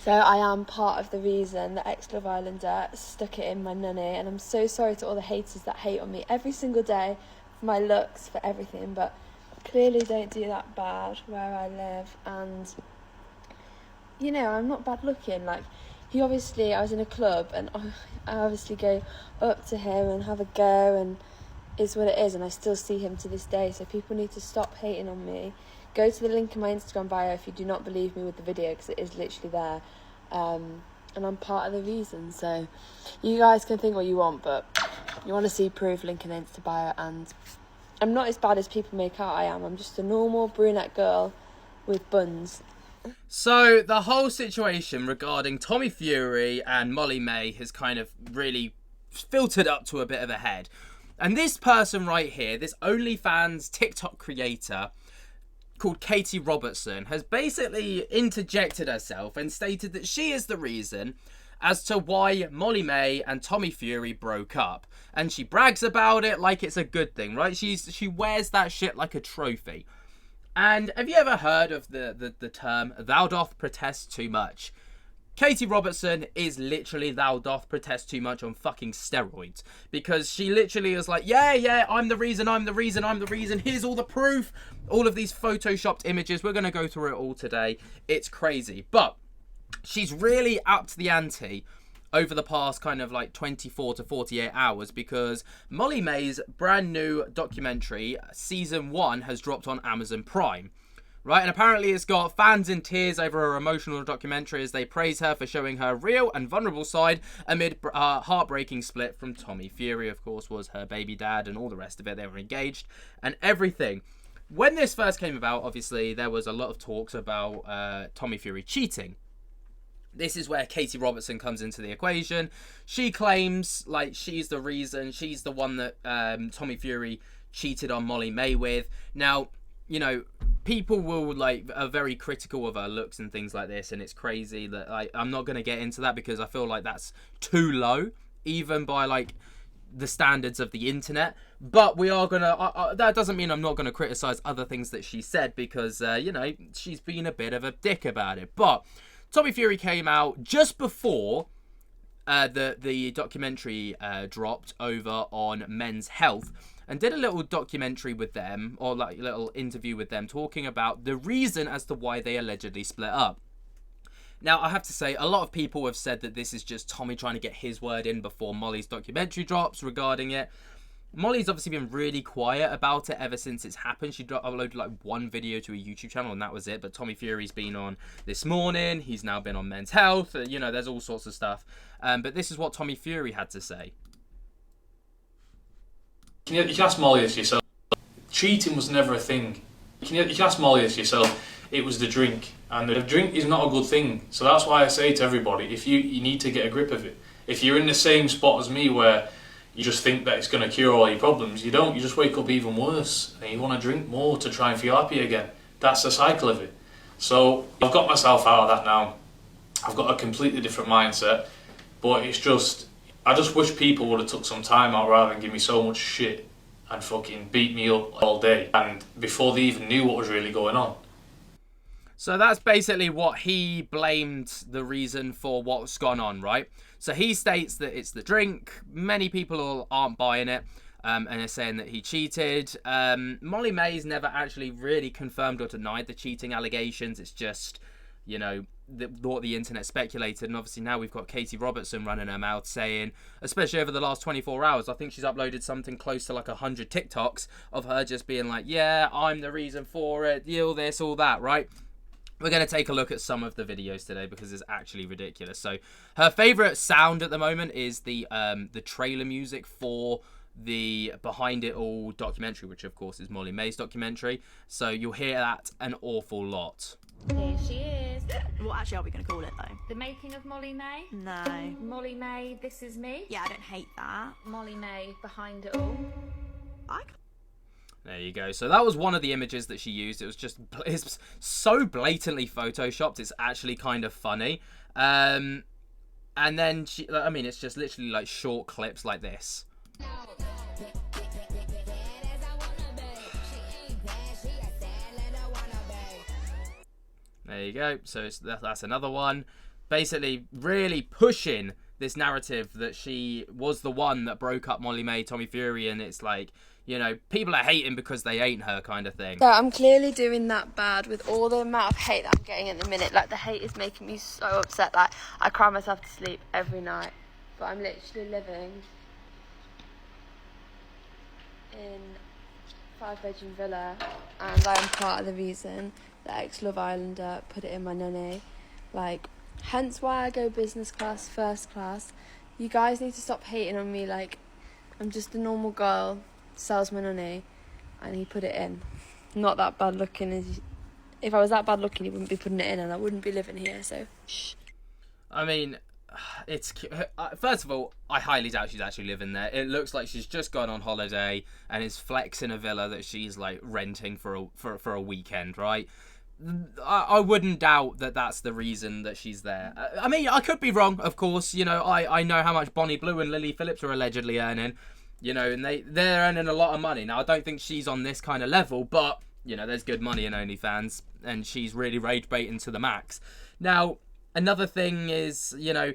So I am part of the reason that ex-Love Islander stuck it in my nunny, and I'm so sorry to all the haters that hate on me every single day for my looks, for everything, but clearly don't do that bad where I live. And you know, I'm not bad looking. Like, I was in a club, and I obviously go up to him and have a go, and is what it is, and I still see him to this day. So people need to stop hating on me. Go to the link in my Instagram bio if you do not believe me with the video, because it is literally there. And I'm part of the reason. So you guys can think what you want, but you want to see proof, link in the Insta bio. And I'm not as bad as people make out I am. I'm just a normal brunette girl with buns. So the whole situation regarding Tommy Fury and Molly-Mae has kind of really filtered up to a bit of a head. And this person right here, this OnlyFans TikTok creator called Katie Robertson, has basically interjected herself and stated that she is the reason as to why Molly-Mae and Tommy Fury broke up. And she brags about it like it's a good thing, right? She wears that shit like a trophy. And have you ever heard of the term, thou doth protest too much? Katie Robertson is literally thou doth protest too much on fucking steroids. Because she literally is like, yeah, I'm the reason, here's all the proof. All of these photoshopped images, we're going to go through it all today. It's crazy. But she's really upped the ante over the past kind of like 24 to 48 hours, because Molly-Mae's brand new documentary, season 1, has dropped on Amazon Prime. Right, and apparently it's got fans in tears over her emotional documentary as they praise her for showing her real and vulnerable side amid a heartbreaking split from Tommy Fury. Of course, was her baby dad and all the rest of it. They were engaged and everything. When this first came about, obviously, there was a lot of talks about Tommy Fury cheating. This is where Katie Robertson comes into the equation. She claims, like, she's the reason. She's the one that Tommy Fury cheated on Molly-Mae with. Now, you know, people are very critical of her looks and things like this, and it's crazy that I'm not going to get into that because I feel like that's too low, even by, like, the standards of the internet. But we are going to... that doesn't mean I'm not going to criticize other things that she said because, you know, she's been a bit of a dick about it. But Tommy Fury came out just before the documentary dropped over on Men's Health, and did a little documentary with them, or like a little interview with them, talking about the reason as to why they allegedly split up. Now, I have to say, a lot of people have said that this is just Tommy trying to get his word in before Molly's documentary drops regarding it. Molly's obviously been really quiet about it ever since it's happened. She uploaded like one video to a YouTube channel and that was it. But Tommy Fury's been on This Morning. He's now been on Men's Health. You know, there's all sorts of stuff. But this is what Tommy Fury had to say. You can ask Molly this yourself. Cheating was never a thing. You can ask Molly this yourself. It was the drink. And the drink is not a good thing. So that's why I say to everybody, if you need to get a grip of it. If you're in the same spot as me where you just think that it's going to cure all your problems, you don't. You just wake up even worse. And you want to drink more to try and feel happy again. That's the cycle of it. So I've got myself out of that now. I've got a completely different mindset. But it's just... I just wish people would have took some time out rather than give me so much shit and fucking beat me up all day. And before they even knew what was really going on. So that's basically what he blamed the reason for what's gone on, right? So he states that it's the drink. Many people aren't buying it and are saying that he cheated. Molly-Mae's never actually really confirmed or denied the cheating allegations. It's just, you know, what the internet speculated. And obviously now we've got Katie Robertson running her mouth saying, especially over the last 24 hours, I think she's uploaded something close to like 100 TikToks of her just being like, yeah, I'm the reason for it, all this, all that, right? We're going to take a look at some of the videos today because it's actually ridiculous. So her favourite sound at the moment is the trailer music for the Behind It All documentary, which of course is Molly-Mae's documentary. So you'll hear that an awful lot. Here she is. What actually are we going to call it though? The making of Molly-Mae. No. Molly-Mae, This Is Me. Yeah, I don't hate that. Molly-Mae, Behind It All. There you go. So that was one of the images that she used. It's so blatantly photoshopped. It's actually kind of funny. And then it's just literally like short clips like this. There you go. So that's another one. basically really pushing this narrative that she was the one that broke up Molly-Mae, Tommy Fury, and it's like, you know, people are hating because they ain't her kind of thing. So I'm clearly doing that bad with all the amount of hate that I'm getting at the minute. Like, the hate is making me so upset. Like, I cry myself to sleep every night. But I'm literally living in a 5-bedroom villa, and I am part of the reason that ex-Love Islander put it in my nunny. Like, hence why I go business class, first class. You guys need to stop hating on me. Like, I'm just a normal girl, sells my nunny, and he put it in. Not that bad looking. If I was that bad looking, he wouldn't be putting it in, and I wouldn't be living here, so shh. I mean, it's first of all, I highly doubt she's actually living there. It looks like she's just gone on holiday and is flexing a villa that she's like renting for a weekend, right? I wouldn't doubt that that's the reason that she's there. I mean, I could be wrong, of course. You know, I know how much Bonnie Blue and Lily Phillips are allegedly earning, you know, and they're earning a lot of money. Now, I don't think she's on this kind of level, but, you know, there's good money in OnlyFans, and she's really rage baiting to the max. Now, another thing is, you know,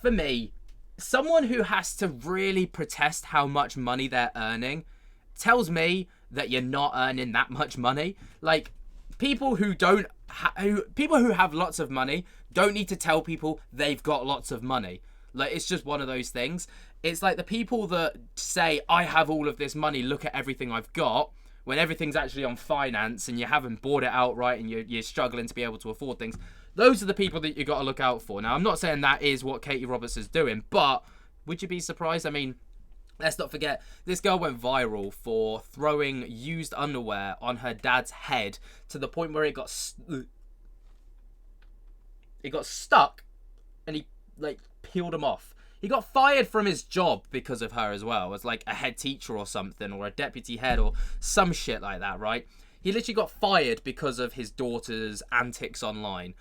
for me, someone who has to really protest how much money they're earning tells me that you're not earning that much money. Like, people who have lots of money don't need to tell people they've got lots of money. Like, it's just one of those things. It's like the people that say, I have all of this money, look at everything I've got, when everything's actually on finance and you haven't bought it outright and you're struggling to be able to afford things. Those are the people that you got to look out for. Now, I'm not saying that is what Katie Roberts is doing, but would you be surprised? I mean, let's not forget, this girl went viral for throwing used underwear on her dad's head to the point where it got stuck and he, like, peeled him off. He got fired from his job because of her as well, as like a head teacher or something, or a deputy head or some shit like that, right? He literally got fired because of his daughter's antics online.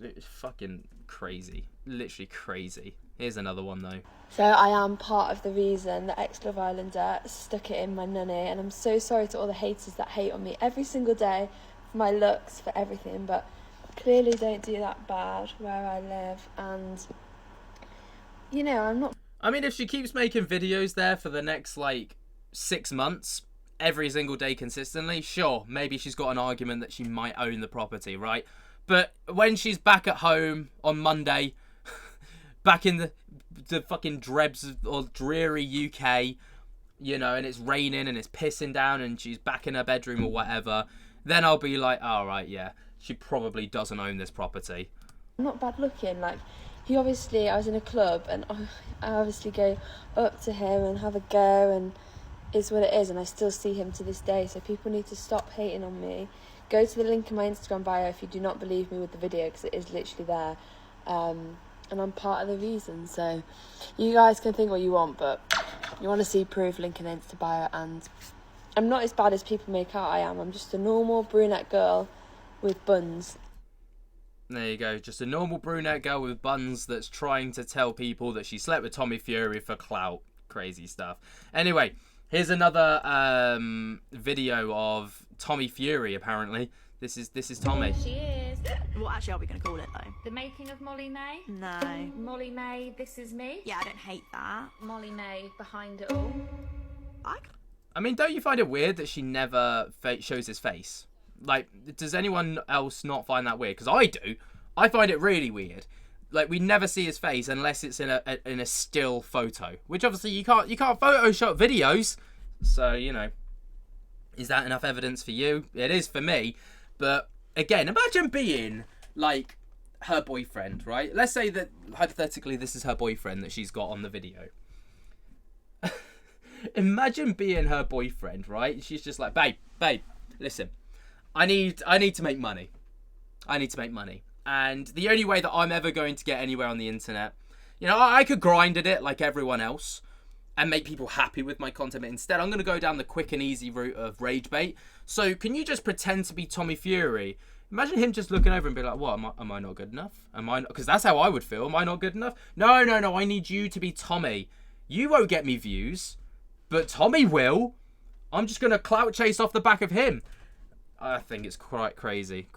It's fucking crazy. Literally crazy. Here's another one though. So I am part of the reason that ex-Love Islander stuck it in my nunny, and I'm so sorry to all the haters that hate on me every single day for my looks, for everything, but clearly don't do that bad where I live, and, you know, I'm not... I mean, if she keeps making videos there for the next, like, 6 months, every single day consistently, sure, maybe she's got an argument that she might own the property, right? But when she's back at home on Monday, back in the fucking dreary UK, you know, and it's raining and it's pissing down and she's back in her bedroom or whatever, then I'll be like, all right, yeah, she probably doesn't own this property. I'm not bad looking, like, I was in a club and I obviously go up to him and have a go, and it's what it is, and I still see him to this day, so people need to stop hating on me. Go to the link in my Instagram bio if you do not believe me with the video, because it is literally there, and I'm part of the reason. So you guys can think what you want, but you want to see proof, link in the Insta bio, and I'm not as bad as people make out I am. I'm just a normal brunette girl with buns. There you go, just a normal brunette girl with buns that's trying to tell people that she slept with Tommy Fury for clout. Crazy stuff. Anyway, here's another video of Tommy Fury, apparently. This is Tommy. She is. What actually are we going to call it, though? The making of Molly-Mae. No. Molly-Mae, this is me. Yeah, I don't hate that. Molly-Mae, behind it all. I mean, don't you find it weird that she never shows his face? Like, does anyone else not find that weird? Because I do. I find it really weird. Like, we never see his face unless it's in a still photo, which obviously you can't Photoshop videos. So, you know, is that enough evidence for you? It is for me. But again, imagine being like her boyfriend, right? Let's say that hypothetically this is her boyfriend that she's got on the video. Imagine being her boyfriend, right? She's just like, babe, listen. I need to make money. I need to make money. And the only way that I'm ever going to get anywhere on the internet, you know, I could grind at it like everyone else and make people happy with my content. But instead, I'm going to go down the quick and easy route of rage bait. So can you just pretend to be Tommy Fury? Imagine him just looking over and be like, what, am I not good enough? Because that's how I would feel. Am I not good enough? No, I need you to be Tommy. You won't get me views, but Tommy will. I'm just going to clout chase off the back of him. I think it's quite crazy.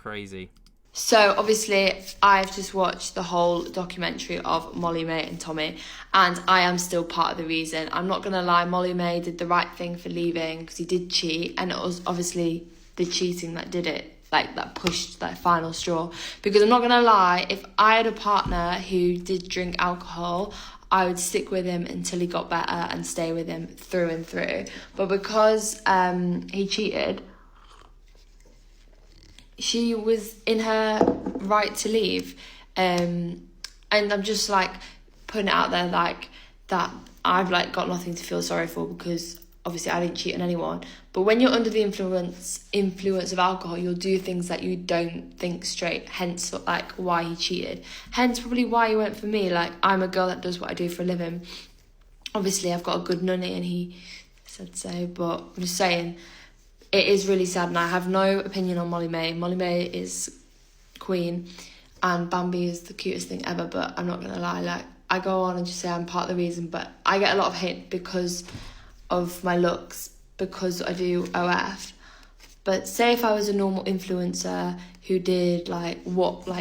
So obviously I've just watched the whole documentary of Molly-Mae and Tommy, and I am still part of the reason. I'm not going to lie, Molly-Mae did the right thing for leaving because he did cheat, and it was obviously the cheating that did it, like that pushed that final straw. Because I'm not going to lie, if I had a partner who did drink alcohol, I would stick with him until he got better and stay with him through and through. But because he cheated, she was in her right to leave, and I'm just like putting it out there like that I've like got nothing to feel sorry for, because obviously I didn't cheat on anyone. But when you're under the influence of alcohol, you'll do things that you don't think straight, hence like why he cheated, hence probably why he went for me. Like, I'm a girl that does what I do for a living. Obviously I've got a good nunny and he said so, but I'm just saying, it is really sad, and I have no opinion on Molly-Mae. Molly-Mae is queen, and Bambi is the cutest thing ever, but I'm not going to lie, like, I go on and just say I'm part of the reason, but I get a lot of hate because of my looks, because I do OF. But say if I was a normal influencer who did, like,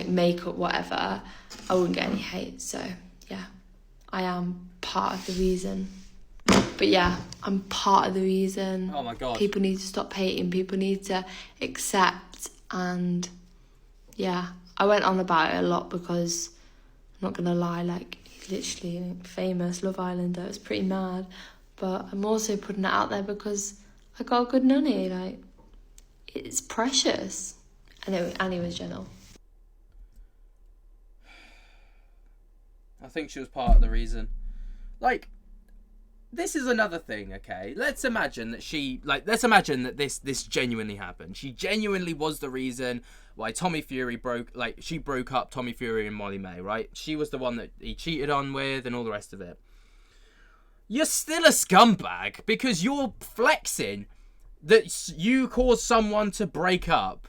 makeup, whatever, I wouldn't get any hate, so, yeah. I am part of the reason. But yeah, I'm part of the reason. Oh my God. People need to stop hating. People need to accept. And yeah, I went on about it a lot because, I'm not going to lie, like, he's literally famous Love Islander. It's pretty mad. But I'm also putting it out there because I got a good nunny. Like, it's precious. And he was gentle. I think she was part of the reason. Like, this is another thing, okay? Let's imagine that this genuinely happened. She genuinely was the reason why Tommy Fury broke up Tommy Fury and Molly-Mae, right? She was the one that he cheated on with and all the rest of it. You're still a scumbag because you're flexing that you caused someone to break up.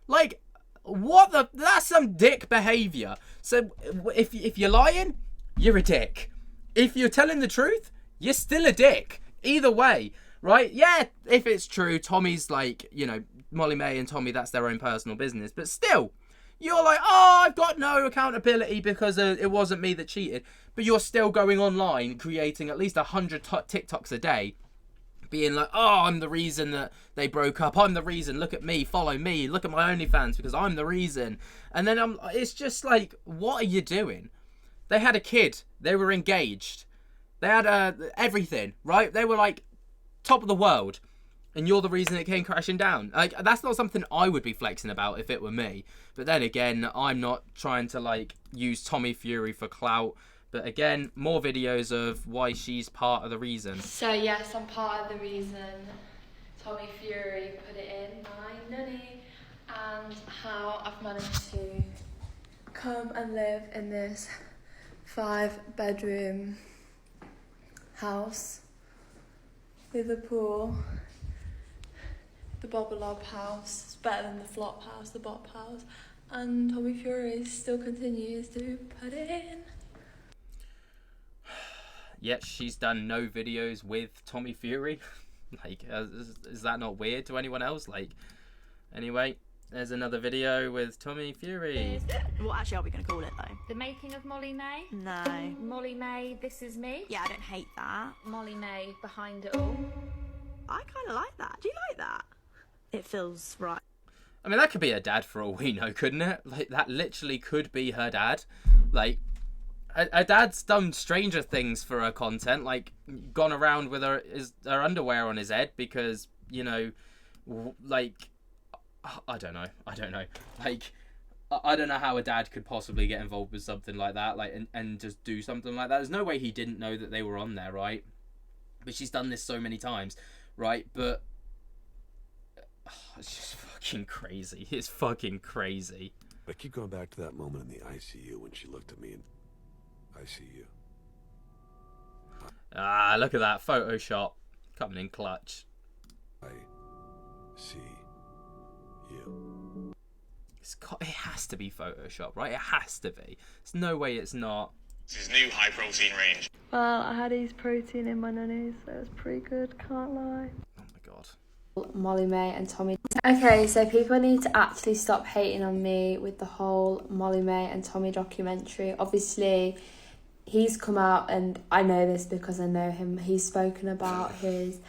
Like, that's some dick behaviour. So, if you're lying, you're a dick. If you're telling the truth, you're still a dick. Either way, right? Yeah, if it's true, Tommy's like, you know, Molly-Mae and Tommy, that's their own personal business. But still, you're like, oh, I've got no accountability because it wasn't me that cheated. But you're still going online, creating at least 100 TikToks a day, being like, oh, I'm the reason that they broke up. I'm the reason. Look at me. Follow me. Look at my OnlyFans because I'm the reason. And then it's just like, what are you doing? They had a kid. They were engaged. They had everything, right? They were like top of the world, and you're the reason it came crashing down. Like, that's not something I would be flexing about if it were me. But then again, I'm not trying to like use Tommy Fury for clout. But again, more videos of why she's part of the reason. So yes, I'm part of the reason. Tommy Fury put it in my nunny, and how I've managed to come and live in this 5-bedroom house with a pool. The Bobolob house is better than the Flop house, the Bop house, and Tommy Fury still continues to put it in. Yet she's done no videos with Tommy Fury. Like, is that not weird to anyone else? Like, anyway, there's another video with Tommy Fury. What actually are we going to call it though? The making of Molly-Mae. No. Molly-Mae, this is me. Yeah, I don't hate that. Molly-Mae, behind it all. I kind of like that. Do you like that? It feels right. I mean, that could be her dad for all we know, couldn't it? Like, that literally could be her dad. Like, her dad's done stranger things for her content, like gone around with her underwear on his head because, you know, like, I don't know. Like, I don't know how a dad could possibly get involved with something like that, like, and just do something like that. There's no way he didn't know that they were on there, right? But she's done this so many times, right? But it's just fucking crazy. It's fucking crazy. I keep going back to that moment in the ICU when she looked at me and I see you. Ah, look at that Photoshop coming in clutch. I see you. It has to be Photoshop, right? It has to be. There's no way it's not. His new high protein range. Well, I had his protein in my nunnies, so it was pretty good, can't lie. Oh my god. Molly-Mae and Tommy Okay, so people need to actually stop hating on me with the whole Molly-Mae and Tommy documentary. Obviously, he's come out, and I know this because I know him. He's spoken about his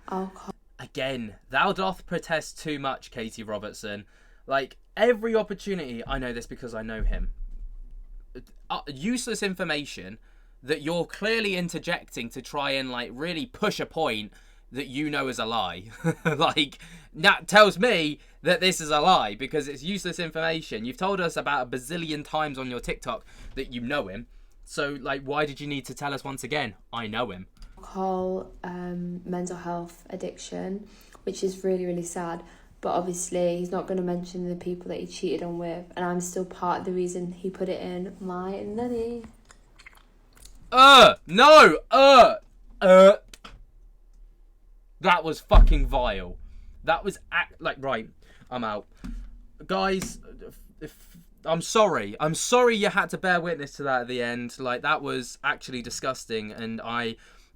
alcohol. Again, thou doth protest too much, Katie Robertson. Like, every opportunity, I know this because I know him. Useless information that you're clearly interjecting to try and, like, really push a point that you know is a lie. Like, that tells me that this is a lie because it's useless information. You've told us about a bazillion times on your TikTok that you know him. So, like, why did you need to tell us once again? I know him. Alcohol, mental health addiction, which is really, really sad. But obviously, he's not going to mention the people that he cheated on with, and I'm still part of the reason he put it in my nanny. No, that was fucking vile. That was right. I'm out, guys. I'm sorry you had to bear witness to that at the end. Like, that was actually disgusting, and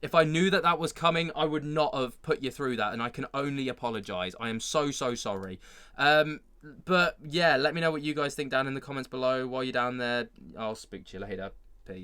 if I knew that was coming, I would not have put you through that, and I can only apologise. I am so sorry. But yeah, let me know what you guys think down in the comments below. While you're down there, I'll speak to you later. Peace.